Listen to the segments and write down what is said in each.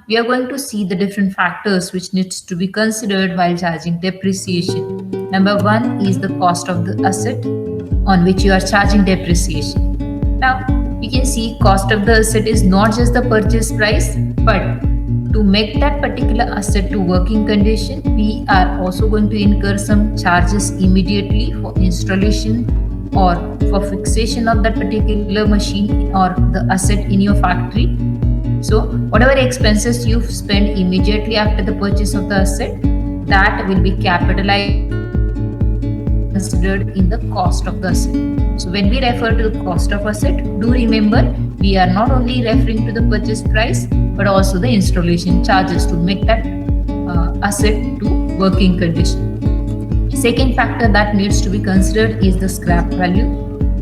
we are going to see the different factors which needs to be considered while charging depreciation. Number one is the cost of the asset on which you are charging depreciation. Now, you can see cost of the asset is not just the purchase price, but to make that particular asset to working condition, we are also going to incur some charges immediately for installation or for fixation of that particular machine or the asset in your factory. So whatever expenses you spend immediately after the purchase of the asset, that will be capitalized considered in the cost of the asset. So when we refer to the cost of asset, do remember we are not only referring to the purchase price but also the installation charges to make that asset to working condition. Second factor that needs to be considered is the scrap value.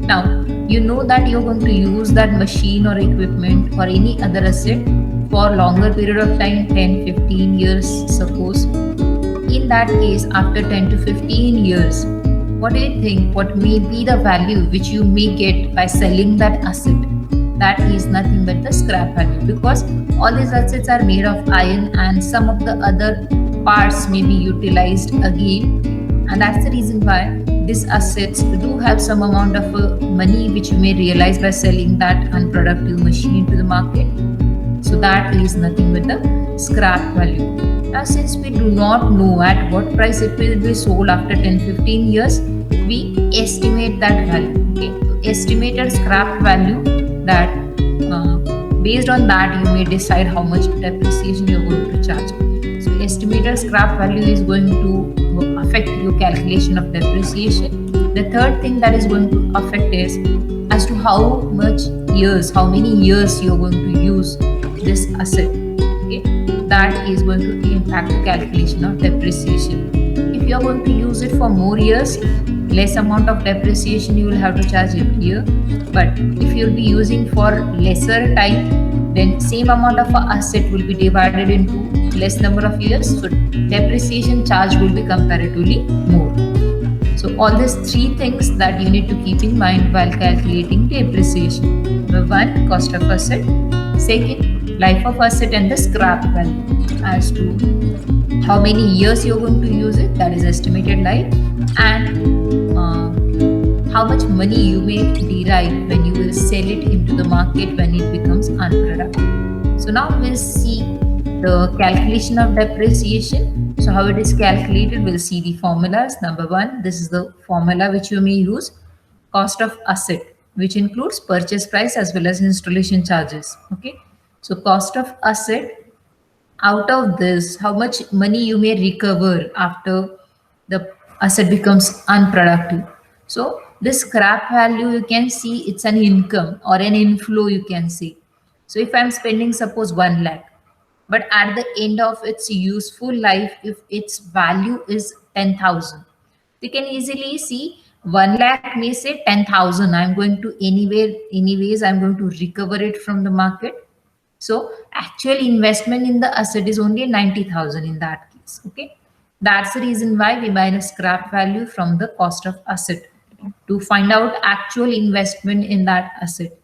Now, you know that you're going to use that machine or equipment or any other asset for longer period of time, 10, 15 years suppose. In that case, after 10 to 15 years, what do you think? What may be the value which you may get by selling that asset? That is nothing but the scrap value, because all these assets are made of iron and some of the other parts may be utilized again, and that's the reason why these assets do have some amount of money which you may realize by selling that unproductive machine to the market. So that is nothing but the scrap value. Now, since we do not know at what price it will be sold after 10-15 years, we estimate that value. Okay, estimated scrap value, that based on that you may decide how much depreciation you're going to charge. So estimated scrap value is going to affect your calculation of depreciation. The third thing that is going to affect is as to how many years you're going to use this asset. Okay, that is going to impact the calculation of depreciation. If you are going to use it for more years, less amount of depreciation you will have to charge every year. But if you will be using for lesser time, then same amount of asset will be divided into less number of years, so depreciation charge will be comparatively more. So all these three things that you need to keep in mind while calculating depreciation. Number one, cost of asset. Second, life of asset and the scrap value as to how many years you're going to use it, that is estimated life, and how much money you may derive when you will sell it into the market when it becomes unproductive. So now we'll see the calculation of depreciation. So how it is calculated, we'll see the formulas. Number one, this is the formula which you may use. Cost of asset, which includes purchase price as well as installation charges. Okay, so cost of asset, out of this how much money you may recover after the asset becomes unproductive. So this scrap value, you can see it's an income or an inflow, you can say. So if I'm spending suppose 1 lakh, but at the end of its useful life, if its value is 10,000, we can easily see 1 lakh may say 10,000. I'm going to anyways, I'm going to recover it from the market. So actual investment in the asset is only 90,000 in that case. Okay. That's the reason why we minus scrap value from the cost of asset to find out actual investment in that asset.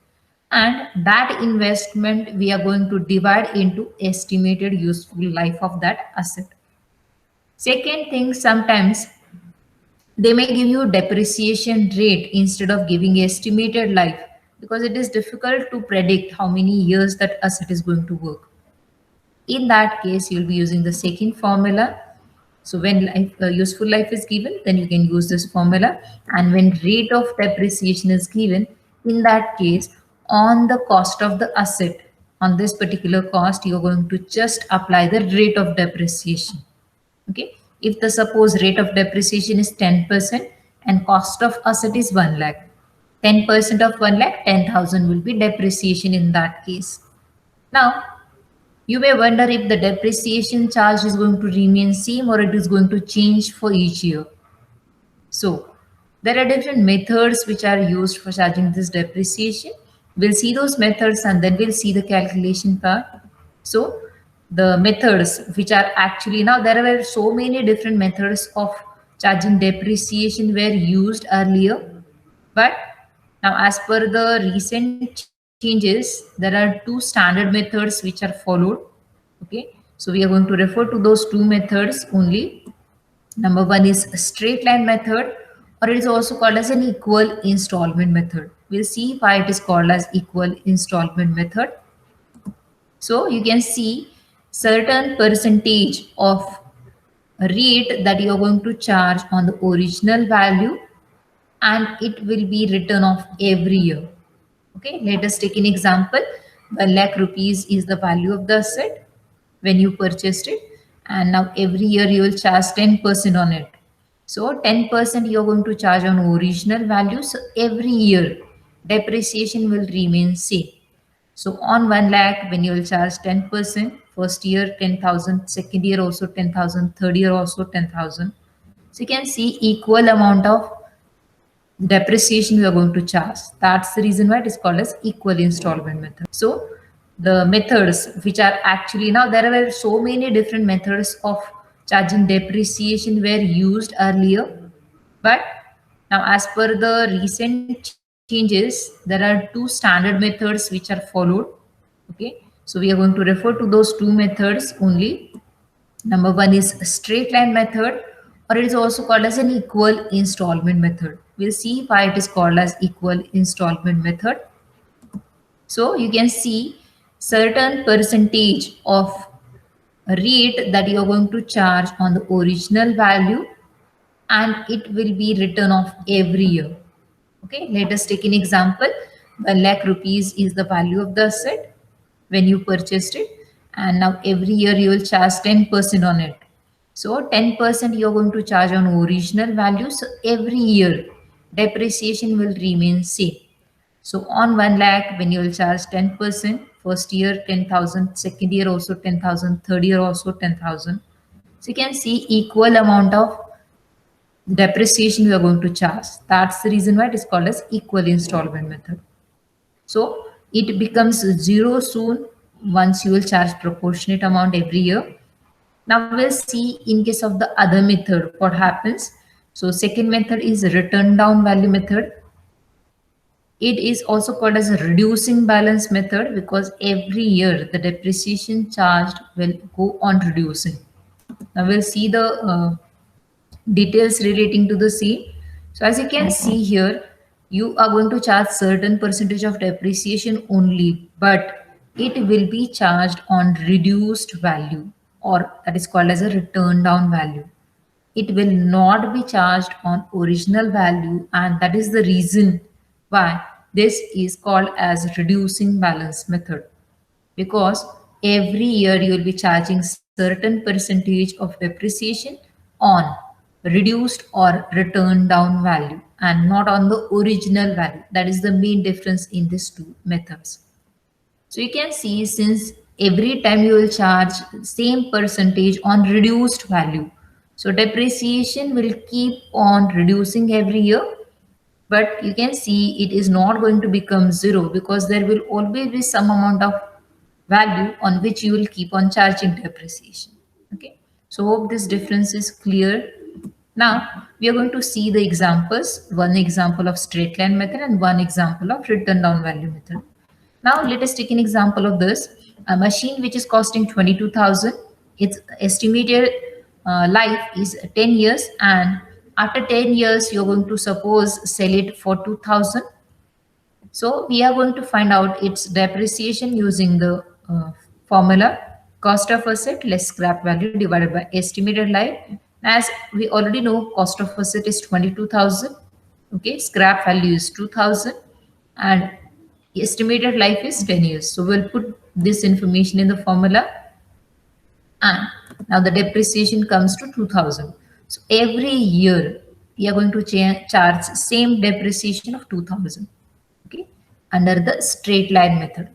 And that investment we are going to divide into estimated useful life of that asset. Second thing, sometimes they may give you depreciation rate instead of giving estimated life, because it is difficult to predict how many years that asset is going to work. In that case, you'll be using the second formula. So when useful life is given, then you can use this formula. And when rate of depreciation is given, in that case, on the cost of the asset, on this particular cost, you're going to just apply the rate of depreciation. Okay, if the suppose rate of depreciation is 10% and cost of asset is 1 lakh, 10% of 1 lakh, 10,000 will be depreciation in that case. Now, you may wonder if the depreciation charge is going to remain same or it is going to change for each year. So there are different methods which are used for charging this depreciation. We'll see those methods and then we'll see the calculation part. So the methods which are actually, now there were so many different methods of charging depreciation were used earlier, but now as per the recent changes, there are two standard methods which are followed. Okay, so we are going to refer to those two methods only. Number one is straight line method, or it is also called as an equal installment method. We'll see why it is called as equal installment method. So you can see certain percentage of rate that you are going to charge on the original value, and it will be written off every year. Okay, let us take an example. 1 lakh rupees is the value of the asset when you purchased it, and now every year you will charge 10% on it. So 10% you are going to charge on original value. So every year depreciation will remain same. So on 1 lakh, when you will charge 10%, first year 10,000, second year also 10,000, third year also 10,000. So you can see equal amount of depreciation we are going to charge. That's the reason why it is called as equal installment method. So the methods which are actually, now there were so many different methods of charging depreciation were used earlier, but now as per the recent changes, there are two standard methods which are followed. Okay, so we are going to refer to those two methods only. Number one is straight line method, or it is also called as an equal installment method. We'll see why it is called as equal installment method. So you can see certain percentage of rate that you are going to charge on the original value, and it will be written off every year. Okay, let us take an example. 1 lakh rupees is the value of the asset when you purchased it, and now every year you will charge 10% on it. So 10% you are going to charge on original value. So every year depreciation will remain same. So on 1 lakh, when you will charge 10%, first year 10,000, second year also 10,000, third year also 10,000. So you can see equal amount of depreciation we are going to charge. That's the reason why it is called as equal installment method. So it becomes zero soon once you will charge proportionate amount every year. Now we'll see in case of the other method what happens. So second method is return down value method. It is also called as a reducing balance method because every year the depreciation charged will go on reducing. Now we'll see the details relating to the same. So as you can see here, you are going to charge certain percentage of depreciation only, but it will be charged on reduced value, or that is called as a return down value. It will not be charged on original value, and that is the reason why this is called as reducing balance method, because every year you will be charging certain percentage of depreciation on reduced or returned down value and not on the original value. That is the main difference in these two methods. So you can see, since every time you will charge same percentage on reduced value, so depreciation will keep on reducing every year, but you can see it is not going to become zero because there will always be some amount of value on which you will keep on charging depreciation. Okay, so hope this difference is clear. Now we are going to see the examples, one example of straight line method and one example of written down value method. Now let us take an example of this. A machine which is costing 22,000, its estimated life is 10 years, and after 10 years you're going to suppose sell it for 2,000. So we are going to find out its depreciation using the formula cost of asset less scrap value divided by estimated life. As we already know, cost of asset is 22,000. Okay, scrap value is 2,000, and estimated life is 10 years. So we'll put this information in the formula, and now the depreciation comes to 2,000. So every year we are going to charge same depreciation of 2,000. Okay, under the straight line method.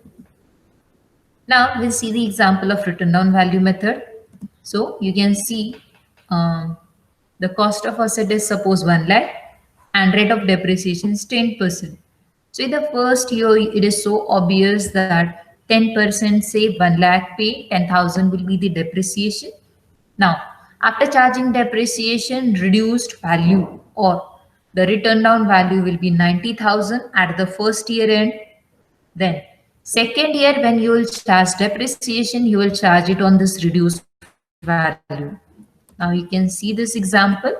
Now we'll see the example of written down value method. So you can see the cost of asset is suppose 1 lakh and rate of depreciation is 10%. So in the first year, it is so obvious that 10% say 1 lakh pay, 10,000 will be the depreciation. Now, after charging depreciation, reduced value or the return down value will be 90,000 at the first year end. Then Second year, when you will charge depreciation, you will charge it on this reduced value. Now you can see this example.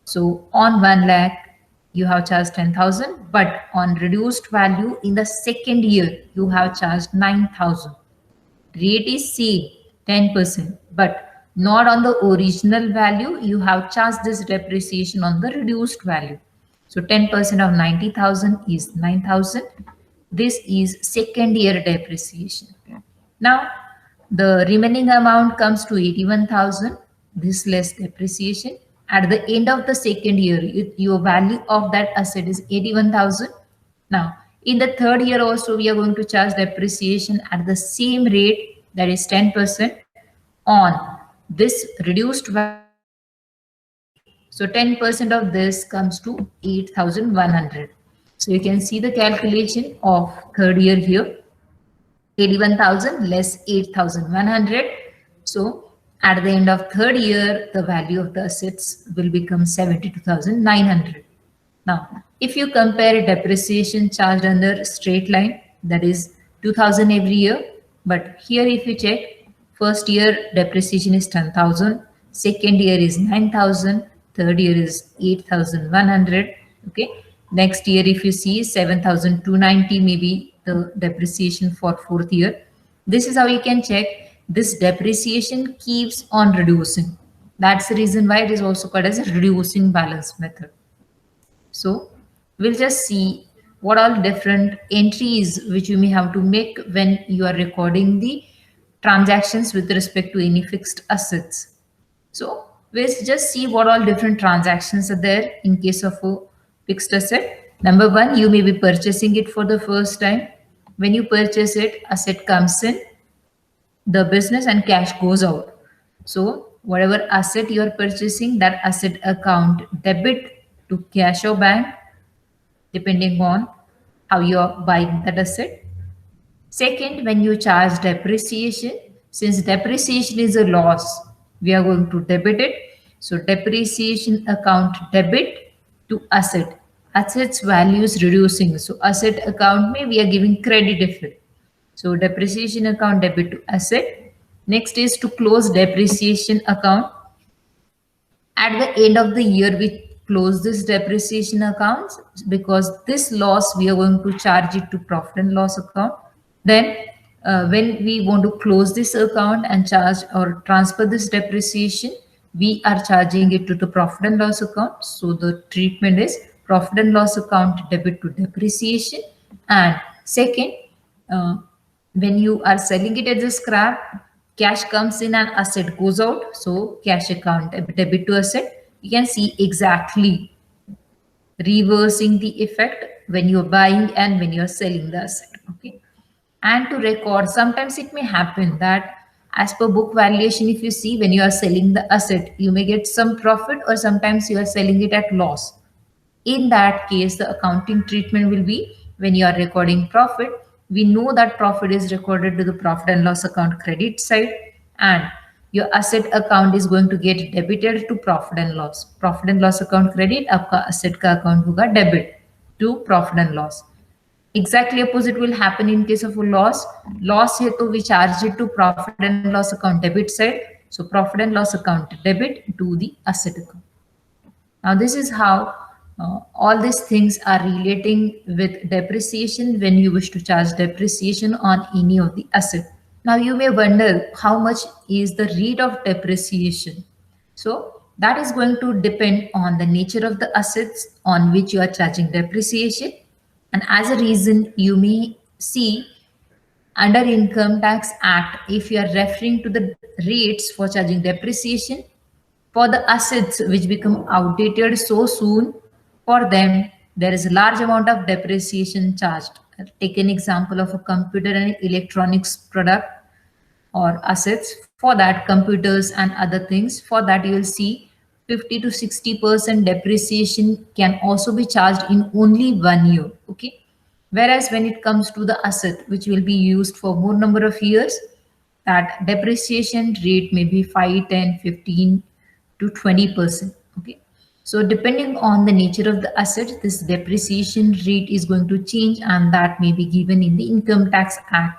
So on 1 lakh, you have charged 10,000, but on reduced value in the second year, you have charged 9,000. Rate is same, 10%, but not on the original value. You have charged this depreciation on the reduced value. So 10% of 90,000 is 9,000. This is second year depreciation. Now, the remaining amount comes to 81,000. This less depreciation. At the end of the second year, your value of that asset is 81,000. Now, in the third year also, we are going to charge depreciation at the same rate, that is 10% on this reduced value. So 10% of this comes to 8,100. So you can see the calculation of third year here. 81,000 less 8,100. So at the end of third year, the value of the assets will become 72,900. Now, if you compare depreciation charged under straight line, that is 2,000 every year. But here if you check, first year depreciation is 10,000, second year is 9,000, third year is 8,100. Okay. Next year, if you see 7,290, maybe the depreciation for fourth year. This is how you can check. This depreciation keeps on reducing. That's the reason why it is also called as a reducing balance method. So we'll just see what all different entries which you may have to make when you are recording the transactions with respect to any fixed assets. So we'll just see what all different transactions are there in case of a fixed asset. Number one, you may be purchasing it for the first time. When you purchase it, asset comes in the business and cash goes out. So whatever asset you are purchasing, that asset account debit to cash or bank, depending on how you are buying that asset. Second, when you charge depreciation, since depreciation is a loss, we are going to debit it. So depreciation account debit to asset. Assets value is reducing. So asset account may we are giving credit effect. So depreciation account debit to asset. Next is to close depreciation account. At the end of the year, we close this depreciation accounts because this loss we are going to charge it to profit and loss account. Then when we want to close this account and charge or transfer this depreciation, we are charging it to the profit and loss account. So the treatment is profit and loss account debit to depreciation. And second, when you are selling it as a scrap, cash comes in and asset goes out. So cash account debit to asset. You can see exactly reversing the effect when you're buying and when you're selling the asset. Okay. And to record, sometimes it may happen that as per book valuation, if you see when you are selling the asset, you may get some profit or sometimes you are selling it at loss. In that case, the accounting treatment will be when you are recording profit, we know that profit is recorded to the profit and loss account credit side and your asset account is going to get debited to profit and loss. Profit and loss account credit, आपका asset का account होगा debit to profit and loss. Exactly opposite will happen in case of a loss. Loss है तो we charge it to profit and loss account debit side. So profit and loss account debit to the asset account. Now this is how all these things are relating with depreciation when you wish to charge depreciation on any of the asset. Now you may wonder how much is the rate of depreciation. So that is going to depend on the nature of the assets on which you are charging depreciation. And as a reason, you may see under Income Tax Act, if you are referring to the rates for charging depreciation, for the assets which become outdated so soon, for them, there is a large amount of depreciation charged. Take an example of a computer and electronics product or assets. For that, computers and other things, for that you will see 50 to 60% depreciation can also be charged in only 1 year. Okay. Whereas when it comes to the asset, which will be used for more number of years, that depreciation rate may be 5, 10, 15 to 20%. Okay. So depending on the nature of the asset, this depreciation rate is going to change, and that may be given in the Income Tax Act.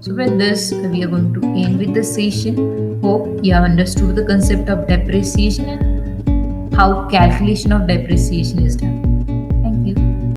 So with this, we are going to end with the session. Hope you have understood the concept of depreciation and how calculation of depreciation is done.